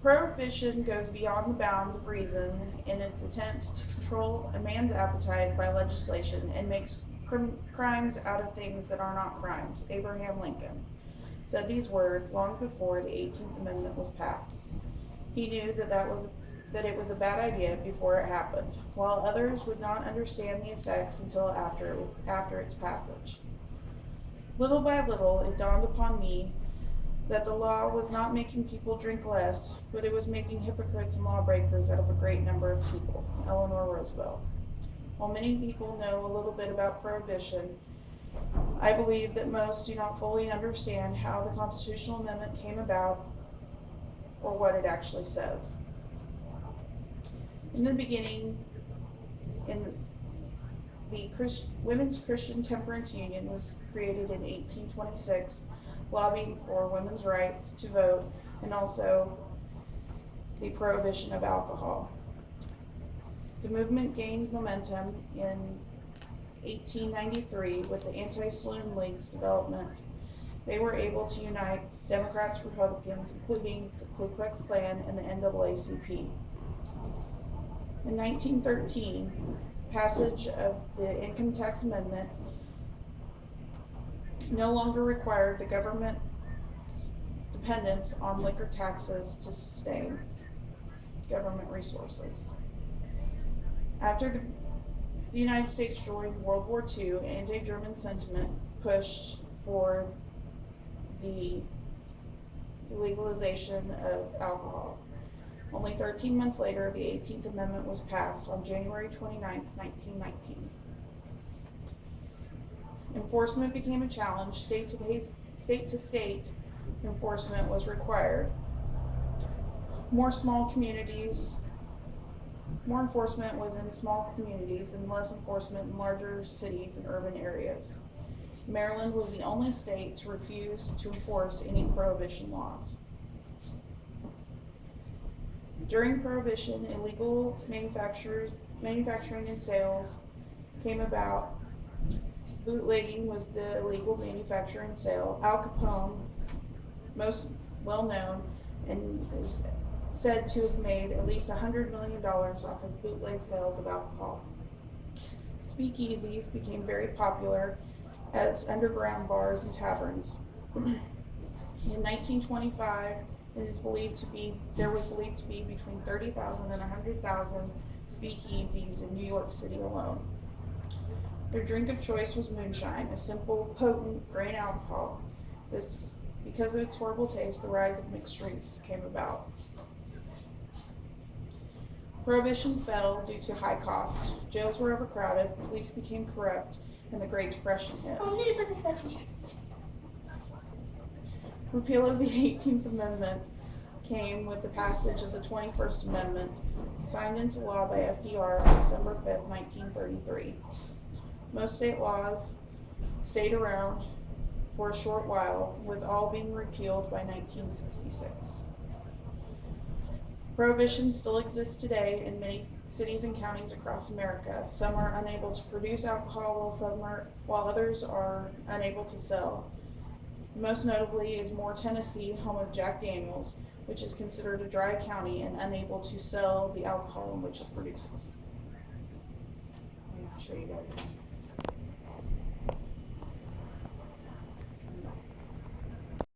Prohibition goes beyond the bounds of reason in its attempt to control a man's appetite by legislation and makes crimes out of things that are not crimes. Abraham Lincoln said these words long before the 18th Amendment was passed. He knew that it was a bad idea before it happened, while others would not understand the effects until after its passage. Little by little, it dawned upon me that the law was not making people drink less, but it was making hypocrites and lawbreakers out of a great number of people. Eleanor Roosevelt. While many people know a little bit about prohibition, I believe that most do not fully understand how the constitutional amendment came about or what it actually says. In the beginning, the Women's Christian Temperance Union was created in 1826, lobbying for women's rights to vote and also the prohibition of alcohol. The movement gained momentum in 1893 with the Anti-Saloon League's development. They were able to unite Democrats, Republicans, including the Ku Klux Klan and the NAACP. In 1913, passage of the Income Tax Amendment no longer required the government's dependence on liquor taxes to sustain government resources. After the United States joined World War II, anti-German sentiment pushed for the legalization of alcohol. Only 13 months later, the 18th Amendment was passed on January 29, 1919. Enforcement became a challenge. State to state enforcement was required. More enforcement was in small communities and less enforcement in larger cities and urban areas. Maryland was the only state to refuse to enforce any prohibition laws. During Prohibition, illegal manufacturing and sales came about. Bootlegging was the illegal manufacture and sale. Al Capone, most well known, and is said to have made at least $100 million off of bootleg sales of alcohol. Speakeasies became very popular as underground bars and taverns. In 1925, there was believed to be between 30,000 and 100,000 speakeasies in New York City alone. Their drink of choice was moonshine, a simple, potent grain alcohol. Because of its horrible taste, the rise of mixed drinks came about. Prohibition fell due to high costs. Jails were overcrowded, police became corrupt, and the Great Depression hit. I need to put this back in here. Repeal of the 18th Amendment came with the passage of the 21st Amendment, signed into law by FDR on December 5, 1933. Most state laws stayed around for a short while, with all being repealed by 1966. Prohibition still exists today in many cities and counties across America. Some are unable to produce alcohol, while others are unable to sell. Most notably is Moore, Tennessee, home of Jack Daniels, which is considered a dry county and unable to sell the alcohol in which it produces. I'll show you guys.